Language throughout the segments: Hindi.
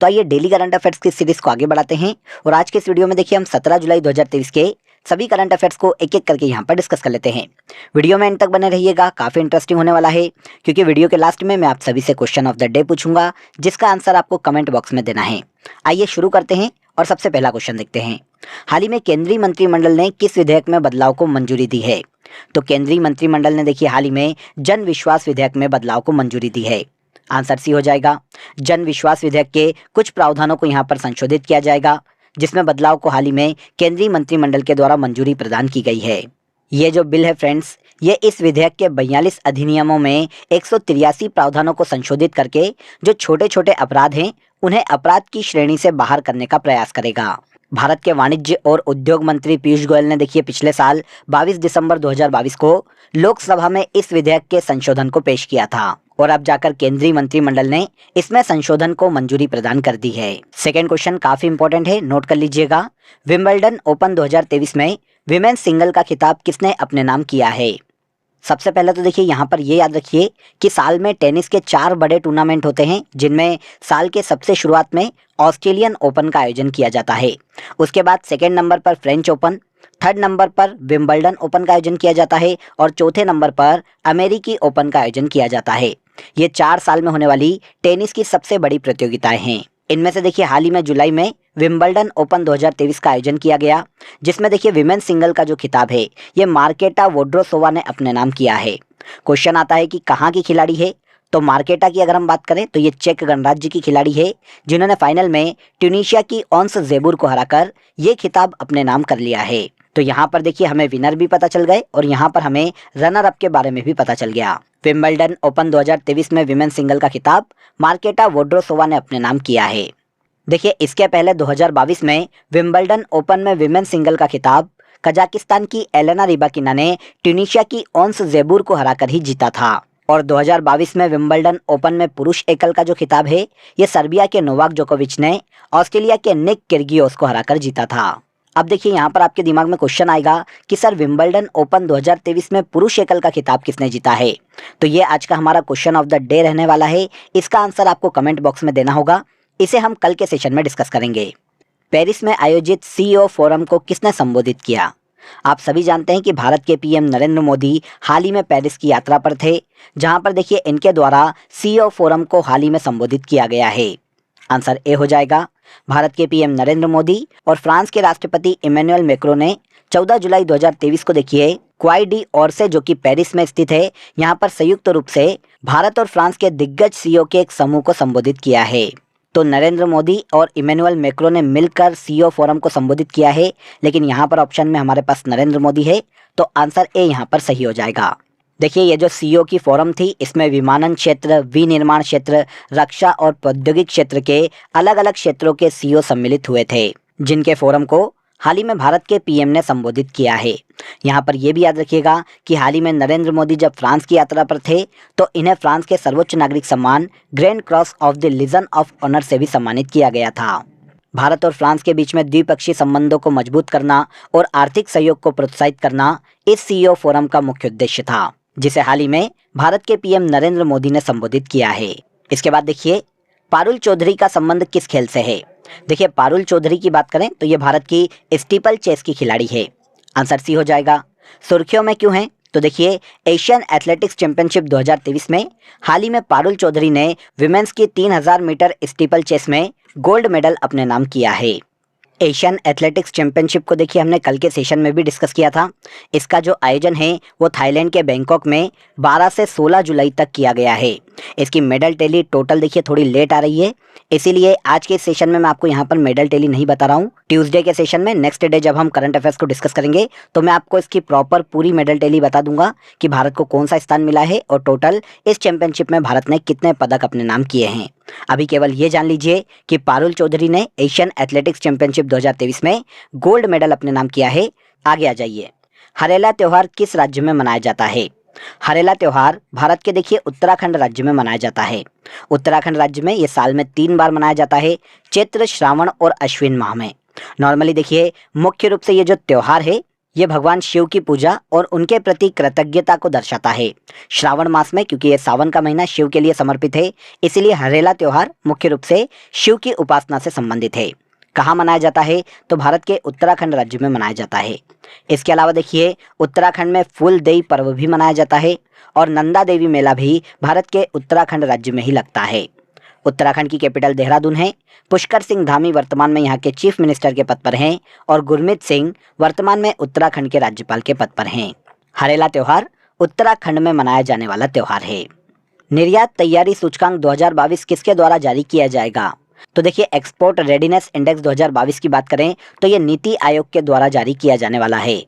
तो आइए डेली करंट अफेयर्स की सीरीज को आगे बढ़ाते हैं और आज के इस वीडियो में देखिए हम 17 जुलाई 2023 के सभी करंट अफेयर्स को एक एक करके यहाँ पर डिस्कस कर लेते हैं। वीडियो में एंड तक बने रहिएगा, काफ़ी इंटरेस्टिंग होने वाला है क्योंकि वीडियो के लास्ट में मैं आप सभी से क्वेश्चन ऑफ द डे पूछूंगा जिसका आंसर आपको कमेंट बॉक्स में देना है। आइए शुरू करते हैं और सबसे पहला क्वेश्चन देखते हैं। हाल ही में केंद्रीय मंत्रिमंडल ने किस विधेयक में बदलाव को मंजूरी दी है? तो केंद्रीय मंत्रिमंडल ने देखिए हाल ही में जन विश्वास विधेयक में बदलाव को मंजूरी दी है। आंसर सी हो जाएगा। जन विश्वास विधेयक के कुछ प्रावधानों को यहाँ पर संशोधित किया जाएगा जिसमें बदलाव को हाल ही में केंद्रीय मंत्रिमंडल के द्वारा मंजूरी प्रदान की गई है। ये जो बिल है फ्रेंड्स, ये इस विधेयक के 42 अधिनियमों में 183 प्रावधानों को संशोधित करके जो छोटे छोटे अपराध हैं उन्हें अपराध की श्रेणी से बाहर करने का प्रयास करेगा। भारत के वाणिज्य और उद्योग मंत्री पीयूष गोयल ने देखिए पिछले साल 22 दिसंबर 2022 को लोकसभा में इस विधेयक के संशोधन को पेश किया था और अब जाकर केंद्रीय मंत्रिमंडल ने इसमें संशोधन को मंजूरी प्रदान कर दी है। सेकंड क्वेश्चन काफी इंपॉर्टेंट है, नोट कर लीजिएगा। विंबलडन ओपन 2023 में विमेन्स सिंगल का खिताब किसने अपने नाम किया है? सबसे पहले तो देखिए यहाँ पर ये याद रखिए कि साल में टेनिस के 4 बड़े टूर्नामेंट होते हैं जिनमें साल के सबसे शुरुआत में ऑस्ट्रेलियन ओपन का आयोजन किया जाता है। उसके बाद सेकेंड नंबर पर फ्रेंच ओपन, थर्ड नंबर पर विंबलडन ओपन का आयोजन किया जाता है और चौथे नंबर पर अमेरिकी ओपन का आयोजन किया जाता है। ये 4 साल में होने वाली टेनिस की सबसे बड़ी प्रतियोगिताएं हैं। इनमें से देखिए हाल ही में जुलाई में विंबलडन ओपन 2023 का आयोजन किया गया जिसमें देखिए विमेन सिंगल का जो खिताब है ये मार्केटा वोड्रोसोवा ने अपने नाम किया है। क्वेश्चन आता है कि कहाँ की खिलाड़ी है? तो मार्केटा की अगर हम बात करें तो ये चेक गणराज्य की खिलाड़ी है जिन्होंने फाइनल में ट्यूनीशिया की ओंस ज़ेबूर को हराकर ये खिताब अपने नाम कर लिया है। तो यहाँ पर देखिए हमें विनर भी पता चल गए और यहाँ पर हमें रनर अप के बारे में भी पता चल गया। विंबलडन ओपन 2023 में विमेन सिंगल का खिताब मार्केटा वोड्रोसोवा ने अपने नाम किया है। देखिए इसके पहले 2022 में विंबलडन ओपन में विमेन सिंगल का खिताब कजाकिस्तान की एलेना रिबाकिना ने ट्यूनीशिया की ओंस ज़ेबूर को हराकर ही जीता था और 2022 में विंबलडन ओपन में पुरुष एकल का जो खिताब है ये सर्बिया के नोवाक जोकोविच ने ऑस्ट्रेलिया के निक किर्गियोस को हराकर जीता था। अब देखिए यहाँ पर आपके दिमाग में क्वेश्चन आएगा कि सर विंबलडन ओपन 2023 में पुरुष एकल का खिताब किसने जीता है? तो ये आज का हमारा क्वेश्चन ऑफ द डे रहने वाला है। इसका आंसर आपको कमेंट बॉक्स में देना होगा, इसे हम कल के सेशन में डिस्कस करेंगे। पेरिस में आयोजित सीईओ फोरम को किसने संबोधित किया? आप सभी जानते हैं कि भारत के पीएम नरेंद्र मोदी हाल ही में पेरिस की यात्रा पर थे जहां पर देखिए इनके द्वारा सीईओ फोरम को हाल ही में संबोधित किया गया है। आंसर ए हो जाएगा। भारत के पीएम नरेंद्र मोदी और फ्रांस के राष्ट्रपति इमैनुअल मैक्रों ने 14 जुलाई 2023 को देखिए क्वाई डी ओर्से जो कि पेरिस में स्थित है यहाँ पर संयुक्त रूप से भारत और फ्रांस के दिग्गज सीईओ के एक समूह को संबोधित किया है। तो नरेंद्र मोदी और इमैनुअल मैक्रों ने मिलकर सीईओ फोरम को संबोधित किया है, लेकिन यहाँ पर ऑप्शन में हमारे पास नरेंद्र मोदी है तो आंसर ए यहाँ पर सही हो जाएगा। देखिए ये जो सीईओ की फोरम थी इसमें विमानन क्षेत्र, विनिर्माण क्षेत्र, रक्षा और प्रौद्योगिक क्षेत्र के अलग अलग क्षेत्रों के सीईओ सम्मिलित हुए थे जिनके फोरम को हाल ही में भारत के पीएम ने संबोधित किया है। यहाँ पर यह भी याद रखिएगा कि हाल ही में नरेंद्र मोदी जब फ्रांस की यात्रा पर थे तो इन्हें फ्रांस के सर्वोच्च नागरिक सम्मान Grand Cross of the Legion of Honour से भी सम्मानित किया गया था। भारत और फ्रांस के बीच में द्विपक्षीय संबंधों को मजबूत करना और आर्थिक सहयोग को प्रोत्साहित करना इस सीईओ फोरम का मुख्य उद्देश्य था जिसे हाल ही में भारत के पीएम नरेंद्र मोदी ने संबोधित किया है। इसके बाद देखिए पारुल चौधरी का संबंध किस खेल से है? देखिए पारुल चौधरी की बात करें तो ये भारत की स्टीपल चेस की खिलाड़ी है। आंसर सी हो जाएगा। सुर्खियों में क्यों है? तो देखिए एशियन एथलेटिक्स चैंपियनशिप 2023 में हाल ही में पारुल चौधरी ने विमेंस की 3000 मीटर स्टीपल चेस में गोल्ड मेडल अपने नाम किया है। एशियन एथलेटिक्स चैंपियनशिप को देखिए हमने कल के सेशन में भी डिस्कस किया था। इसका जो आयोजन है वो थाईलैंड के बैंकॉक में 12 से 16 जुलाई तक किया गया है। इसकी मेडल टैली टोटल देखिए थोड़ी लेट आ रही है, इसीलिए आज के सेशन में मैं आपको यहाँ पर मेडल टैली नहीं बता रहा हूँ। ट्यूसडे के सेशन में नेक्स्ट डे जब हम करंट अफेयर्स को डिस्कस करेंगे तो मैं आपको इसकी प्रॉपर पूरी मेडल टैली बता दूंगा कि भारत को कौन सा स्थान मिला है और टोटल इस चैंपियनशिप में भारत ने कितने पदक अपने नाम किए हैं। अभी केवल ये जान लीजिए कि पारुल चौधरी ने एशियन एथलेटिक्स चैंपियनशिप 2023 में गोल्ड मेडल अपने नाम किया है। आगे आ जाइए। हरेला त्योहार किस राज्य में मनाया जाता है? हरेला त्योहार भारत के देखिए उत्तराखंड राज्य में मनाया जाता है। उत्तराखंड राज्य में ये साल में 3 बार मनाया जाता है, चैत्र, श्रावण और अश्विन माह में। नॉर्मली देखिए मुख्य रूप से ये जो त्योहार है ये भगवान शिव की पूजा और उनके प्रति कृतज्ञता को दर्शाता है। श्रावण मास में, क्योंकि ये सावन का महीना शिव के लिए समर्पित है, इसीलिए हरेला त्योहार मुख्य रूप से शिव की उपासना से संबंधित है। कहाँ मनाया जाता है? तो भारत के उत्तराखंड राज्य में मनाया जाता है। इसके अलावा देखिए, उत्तराखंड में फूलदेई पर्व भी मनाया जाता है और नंदा देवी मेला भी भारत के उत्तराखंड राज्य में ही लगता है। उत्तराखंड की कैपिटल देहरादून है। पुष्कर सिंह धामी वर्तमान में यहाँ के चीफ मिनिस्टर के पद पर हैं और गुरमीत सिंह वर्तमान में उत्तराखंड के राज्यपाल के पद पर हैं। हरेला त्योहार उत्तराखंड में मनाया जाने वाला त्योहार है। निर्यात तैयारी सूचकांक 2022 किसके द्वारा जारी किया जाएगा? तो देखिए, एक्सपोर्ट रेडीनेस इंडेक्स 2022 की बात करें तो ये नीति आयोग के द्वारा जारी किया जाने वाला है।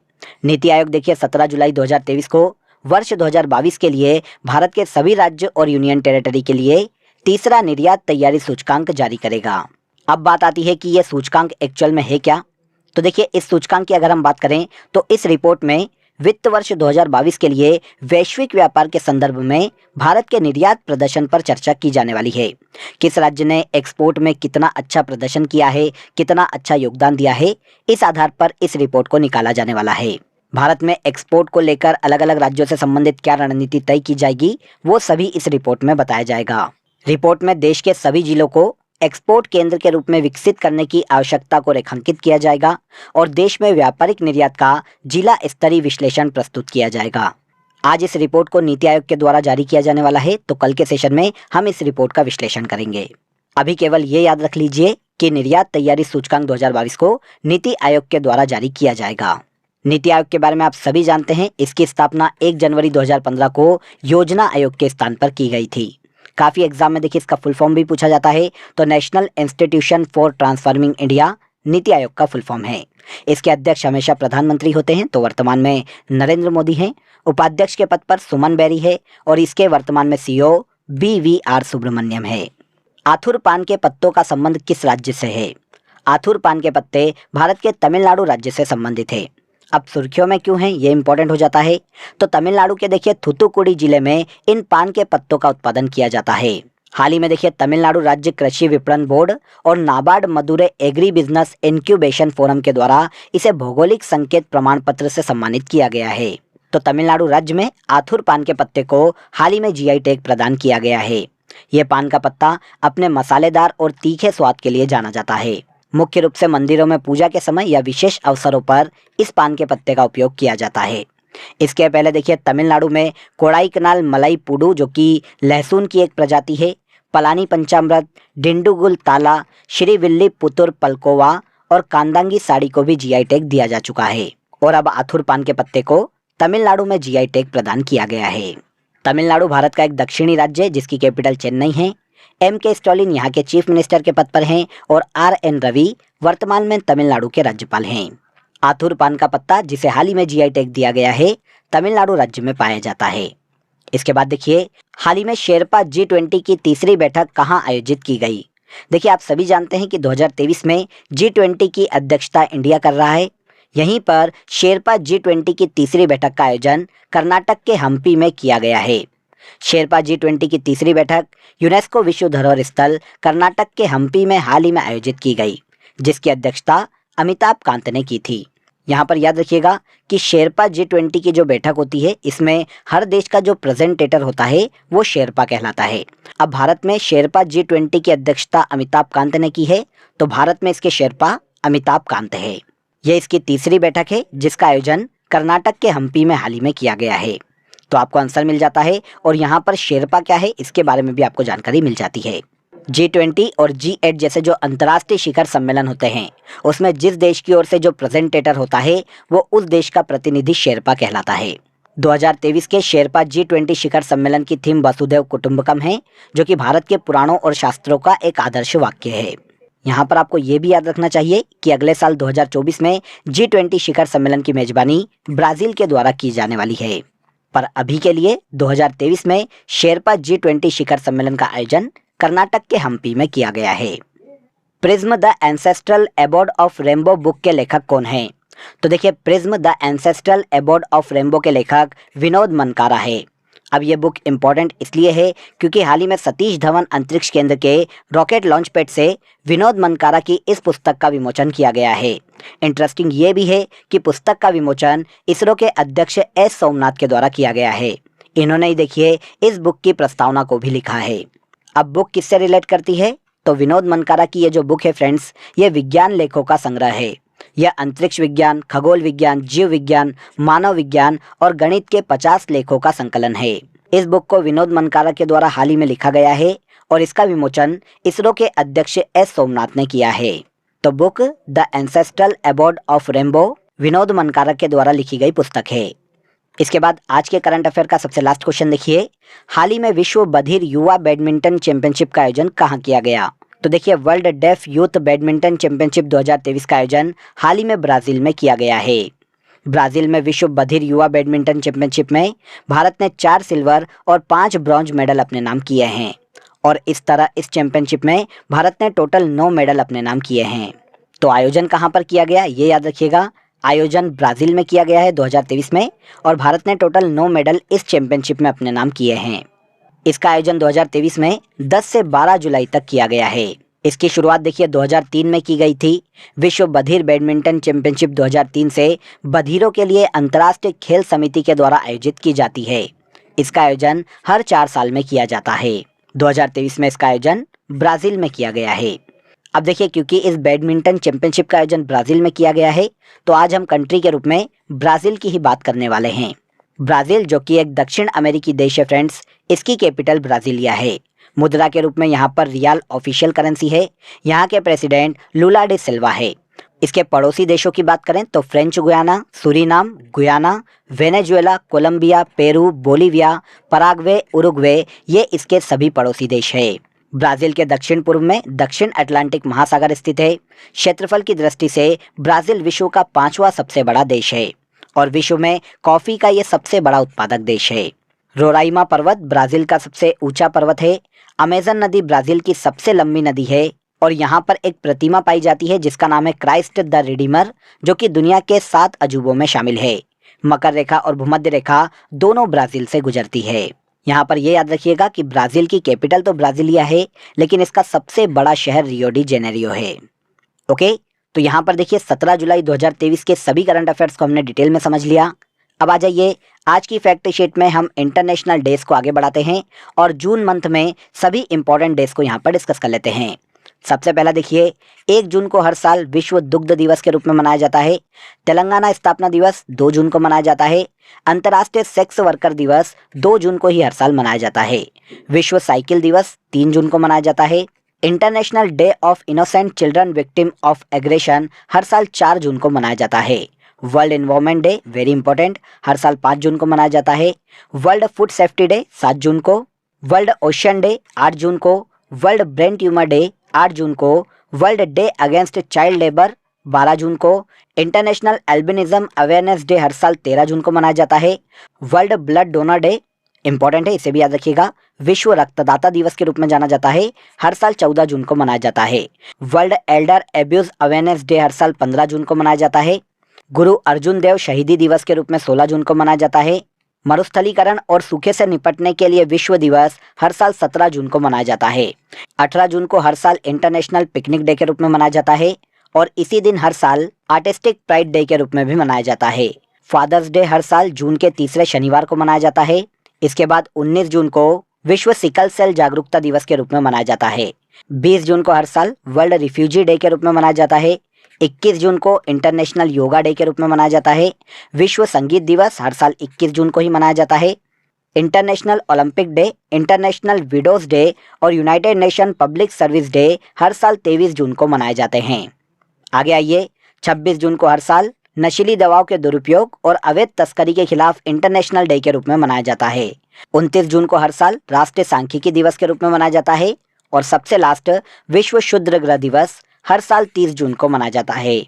नीति आयोग देखिए 17 जुलाई 2023 को वर्ष 2022 के लिए भारत के सभी राज्य और यूनियन टेरिटरी के लिए तीसरा निर्यात तैयारी सूचकांक जारी करेगा। अब बात आती है कि यह सूचकांक एक्चुअल में है क्या? तो देखिए, इस सूचकांक की अगर हम बात करें तो इस रिपोर्ट में वित्त वर्ष 2022 के लिए वैश्विक व्यापार के संदर्भ में भारत के निर्यात प्रदर्शन पर चर्चा की जाने वाली है। किस राज्य ने एक्सपोर्ट में कितना अच्छा प्रदर्शन किया है, कितना अच्छा योगदान दिया है, इस आधार पर इस रिपोर्ट को निकाला जाने वाला है। भारत में एक्सपोर्ट को लेकर अलग अलग राज्यों से संबंधित क्या रणनीति तय की जाएगी, वो सभी इस रिपोर्ट में बताया जाएगा। रिपोर्ट में देश के सभी जिलों को एक्सपोर्ट केंद्र के रूप में विकसित करने की आवश्यकता को रेखांकित किया जाएगा और देश में व्यापारिक निर्यात का जिला स्तरीय विश्लेषण प्रस्तुत किया जाएगा। आज इस रिपोर्ट को नीति आयोग के द्वारा जारी किया जाने वाला है, तो कल के सेशन में हम इस रिपोर्ट का विश्लेषण करेंगे। अभी केवल ये याद रख लीजिए कि निर्यात तैयारी सूचकांक 2022 को नीति आयोग के द्वारा जारी किया जाएगा। नीति आयोग के बारे में आप सभी जानते हैं, इसकी स्थापना 1 जनवरी 2015 को योजना आयोग के स्थान पर की गई थी। काफी एग्जाम में देखिए इसका फुल फॉर्म भी पूछा जाता है, तो national institution for transforming India NITI Aayog का फुल फॉर्म है। इसके अध्यक्ष हमेशा प्रधानमंत्री होते हैं, तो वर्तमान में नरेंद्र मोदी हैं। उपाध्यक्ष के पद पर सुमन बेरी है और इसके वर्तमान में सीईओ BVR सुब्रमण्यम है। आथुर पान के पत्तों का संबंध किस राज्य से है? आथुर पान के पत्ते भारत के तमिलनाडु राज्य से संबंधित है। अब सुर्खियों में क्यों है, ये इंपॉर्टेंट हो जाता है। तो तमिलनाडु के देखिए थूथुकुडी जिले में इन पान के पत्तों का उत्पादन किया जाता है। हाल ही में देखिए तमिलनाडु राज्य कृषि विपणन बोर्ड और NABARD Madurai agri business incubation forum के द्वारा इसे भौगोलिक संकेत प्रमाण पत्र से सम्मानित किया गया है। तो तमिलनाडु राज्य में आथुर पान के पत्ते को हाल ही में GI टैग प्रदान किया गया है। यह पान का पत्ता अपने मसालेदार और तीखे स्वाद के लिए जाना जाता है। मुख्य रूप से मंदिरों में पूजा के समय या विशेष अवसरों पर इस पान के पत्ते का उपयोग किया जाता है। इसके पहले देखिए तमिलनाडु में कोडाईकनाल मलाई पुडू, जो कि लहसुन की एक प्रजाति है, पलानी पंचामृत, डिंडुगुल ताला, श्रीविल्ली पुतुर पलकोवा और कांदांगी साड़ी को भी GI टैग दिया जा चुका है। और अब आथुर पान के पत्ते को तमिलनाडु में GI टैग प्रदान किया गया है। तमिलनाडु भारत का एक दक्षिणी राज्य है जिसकी कैपिटल चेन्नई है। MK स्टालिन यहाँ के चीफ मिनिस्टर के पद पर हैं और RN रवि वर्तमान में तमिलनाडु के राज्यपाल हैं। आथुर पान का पत्ता, जिसे हाल ही में GI टैग दिया गया है, तमिलनाडु राज्य में पाया जाता है। इसके बाद देखिए हाल ही में शेरपा G20 की तीसरी बैठक कहाँ आयोजित की गई? देखिए आप सभी जानते हैं कि 2023 में G20 की अध्यक्षता इंडिया कर रहा है। यहीं पर शेरपा G20 की तीसरी बैठक का आयोजन कर्नाटक के हम्पी में किया गया है। शेरपा G20 की तीसरी बैठक यूनेस्को विश्व धरोहर स्थल कर्नाटक के हम्पी में हाल ही में आयोजित की गई, जिसकी अध्यक्षता अमिताभ कांत ने की थी। यहाँ पर याद रखिएगा कि शेरपा G20 की जो बैठक होती है, इसमें हर देश का जो प्रेजेंटेटर होता है वो शेरपा कहलाता है। अब भारत में शेरपा G20 की अध्यक्षता अमिताभ कांत ने की है, तो भारत में इसके शेरपा अमिताभ कांत है। यह इसकी तीसरी बैठक है जिसका आयोजन कर्नाटक के हम्पी में हाल ही में किया गया है। तो आपको आंसर मिल जाता है और यहाँ पर शेरपा क्या है इसके बारे में भी आपको जानकारी मिल जाती है। G20 और G8 जैसे जो अंतर्राष्ट्रीय शिखर सम्मेलन होते हैं, उसमें जिस देश की ओर से जो प्रेजेंटेटर होता है वो उस देश का प्रतिनिधि शेरपा कहलाता है। 2023 के शेरपा G20 शिखर सम्मेलन की थीम वसुधैव कुटुंबकम है, जो कि भारत के पुराणों और शास्त्रों का एक आदर्श वाक्य है। यहाँ पर आपको ये भी याद रखना चाहिए कि अगले साल 2024 में G20 शिखर सम्मेलन की मेजबानी ब्राजील के द्वारा की जाने वाली है। पर अभी के लिए 2023 में शेरपा G20 शिखर सम्मेलन का आयोजन कर्नाटक के हम्पी में किया गया है। Prism the ancestral abode of rainbow book के लेखक कौन हैं? तो देखिए prism the ancestral abode of rainbow के लेखक विनोद मनकारा है। अब ये बुक इम्पॉर्टेंट इसलिए है क्योंकि हाल ही में सतीश धवन अंतरिक्ष केंद्र के रॉकेट लॉन्च पैड से विनोद मनकारा की इस पुस्तक का विमोचन किया गया है। इंटरेस्टिंग ये भी है कि पुस्तक का विमोचन इसरो के अध्यक्ष एस सोमनाथ के द्वारा किया गया है। इन्होंने ही देखिए इस बुक की प्रस्तावना को भी लिखा है। अब बुक किससे रिलेट करती है, तो विनोद मनकारा की ये जो बुक है फ्रेंड्स, ये विज्ञान लेखों का संग्रह है। यह अंतरिक्ष विज्ञान, खगोल विज्ञान, जीव विज्ञान, मानव विज्ञान और गणित के 50 लेखों का संकलन है। इस बुक को विनोद मनकारा के द्वारा हाल ही में लिखा गया है और इसका विमोचन इसरो के अध्यक्ष एस सोमनाथ ने किया है। तो book the ancestral abode of rainbow Vinod Mankara के द्वारा लिखी गई पुस्तक है। इसके बाद आज के करंट अफेयर का सबसे लास्ट क्वेश्चन देखिए, हाल ही में विश्व बधिर युवा बैडमिंटन चैंपियनशिप का आयोजन कहाँ किया गया? तो देखिए World Deaf Youth Badminton Championship 2023 का आयोजन हाल ही में ब्राजील में किया गया है। ब्राजील में विश्व बधिर युवा बैडमिंटन चैंपियनशिप में भारत ने 4 सिल्वर और 5 ब्रॉन्ज मेडल अपने नाम किए हैं और इस तरह इस चैंपियनशिप में भारत ने टोटल 9 मेडल अपने नाम किए हैं। तो आयोजन कहाँ पर किया गया ये याद रखिएगा, आयोजन ब्राजील में किया गया है 2023 में और भारत ने टोटल 9 मेडल इस चैंपियनशिप में अपने नाम किए हैं। इसका आयोजन 2023 में 10 से 12 जुलाई तक किया गया है। इसकी शुरुआत देखिए 2003 में की गई थी। विश्व बधिर बैडमिंटन चैंपियनशिप 2003 से बधिरों के लिए अंतर्राष्ट्रीय खेल समिति के द्वारा आयोजित की जाती है। इसका आयोजन हर 4 साल में किया जाता है। 2023 में इसका आयोजन ब्राजील में किया गया है। अब देखिए क्योंकि इस बैडमिंटन चैंपियनशिप का आयोजन ब्राजील में किया गया है तो आज हम कंट्री के रूप में ब्राजील की ही बात करने वाले हैं। ब्राजील जो कि एक दक्षिण अमेरिकी देश है फ्रेंड्स, इसकी कैपिटल ब्राजीलिया है। मुद्रा के रूप में यहाँ पर रियाल ऑफिशियल करेंसी है। यहाँ के प्रेसिडेंट लूला डे सिल्वा है। इसके पड़ोसी देशों की बात करें तो French Guiana, Suriname, Guyana, Venezuela, Colombia, Peru, Bolivia, Paraguay, Uruguay, ये इसके सभी पड़ोसी देश है। ब्राजील के दक्षिण पूर्व में दक्षिण अटलांटिक महासागर स्थित है। क्षेत्रफल की दृष्टि से ब्राजील विश्व का 5वां सबसे बड़ा देश है और विश्व में कॉफी का ये सबसे बड़ा उत्पादक देश है। रोराइमा पर्वत ब्राजील का सबसे ऊंचा पर्वत है। अमेजन नदी ब्राजील की सबसे लंबी नदी है और यहाँ पर एक प्रतिमा पाई जाती है जिसका नाम है क्राइस्ट द रिडीमर, जो कि दुनिया के 7 अजूबों में शामिल है। मकर रेखा और भूमध्य रेखा दोनों ब्राजील से गुजरती है। यहाँ पर यह याद रखिएगा कि ब्राजील की कैपिटल तो ब्राजीलिया है लेकिन इसका सबसे बड़ा शहर रियो डी जेनेरियो है। ओके, तो यहाँ पर देखिए 17 जुलाई 2023 के सभी करंट अफेयर्स को हमने डिटेल में समझ लिया। अब आ जाइए आज की फैक्ट शीट में हम इंटरनेशनल डेज को आगे बढ़ाते हैं और जून मंथ में सभी इंपॉर्टेंट डेज को यहाँ पर डिस्कस कर लेते हैं। सबसे पहला देखिए 1 जून को हर साल विश्व दुग्ध दिवस के रूप में मनाया जाता है। तेलंगाना स्थापना दिवस 2 जून को मनाया जाता है। अंतर्राष्ट्रीय सेक्स वर्कर दिवस 2 जून को ही हर साल मनाया जाता है। विश्व साइकिल दिवस 3 जून को मनाया जाता है। International day of innocent children victim of aggression हर साल 4 जून को मनाया जाता है। World environment day very important हर साल 5 जून को मनाया जाता है। वर्ल्ड फूड सेफ्टी डे 7 जून को। वर्ल्ड ओशन डे 8 जून को। वर्ल्ड ब्रेन ट्यूमर डे 8 जून को। World day against child labour 12 जून को। इंटरनेशनल एल्बिनिज्म अवेयरनेस डे हर साल 13 जून को मनाया जाता है। World blood donor day important है, इसे भी याद रखिएगा। विश्व रक्तदाता दिवस के रूप में जाना जाता है, हर साल 14 जून को मनाया जाता है। World elder abuse awareness day हर साल 15 जून को मनाया जाता है। गुरु अर्जुन देव शहीदी दिवस के रूप में 16 जून को मनाया जाता है। मरुस्थलीकरण और सूखे से निपटने के लिए विश्व दिवस हर साल 17 जून को मनाया जाता है। 18 जून को हर साल इंटरनेशनल पिकनिक डे के रूप में मनाया जाता है और इसी दिन हर साल आर्टिस्टिक प्राइड डे के रूप में भी मनाया जाता है। फादर्स डे हर साल जून के तीसरे शनिवार को मनाया जाता है। इसके बाद 19 जून को विश्व सिकल सेल जागरूकता दिवस के रूप में मनाया जाता है। 20 जून को हर साल वर्ल्ड रिफ्यूजी डे के रूप में मनाया जाता है। 21 जून को इंटरनेशनल योगा डे के रूप में मनाया जाता है। विश्व संगीत दिवस हर साल 21 जून को ही मनाया जाता है। International Olympic day, international widows day और United Nation public service day हर साल 23 जून को मनाए जाते हैं। आगे आइए 26 जून को हर साल नशीली दवाओं के दुरुपयोग और अवैध तस्करी के खिलाफ इंटरनेशनल डे के रूप में मनाया जाता है। 29 जून को हर साल राष्ट्रीय सांख्यिकी दिवस के रूप में मनाया जाता है और सबसे लास्ट विश्व क्षुद्र ग्रह दिवस हर साल 30 जून को मनाया जाता है।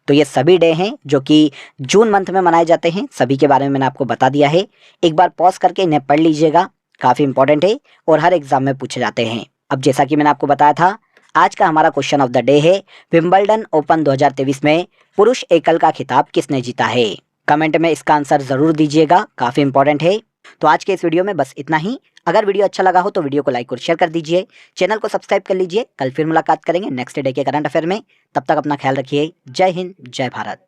तो ये सभी डे हैं जो कि जून मंथ में मनाए जाते हैं। सभी के बारे में मैंने आपको बता दिया है। एक बार पॉज करके इन्हें पढ़ लीजिएगा, काफ़ी इंपॉर्टेंट है और हर एग्जाम में पूछे जाते हैं। अब जैसा कि मैंने आपको बताया था, आज का हमारा क्वेश्चन ऑफ द डे है विंबलडन ओपन 2023 में पुरुष एकल का खिताब किसने जीता है। कमेंट में इसका आंसर जरूर दीजिएगा, काफ़ी इंपॉर्टेंट है। तो आज के इस वीडियो में बस इतना ही। अगर वीडियो अच्छा लगा हो तो वीडियो को लाइक और शेयर कर दीजिए, चैनल को सब्सक्राइब कर लीजिए। कल फिर मुलाकात करेंगे नेक्स्ट डे के करंट अफेयर में। तब तक अपना ख्याल रखिए। जय हिंद, जय भारत।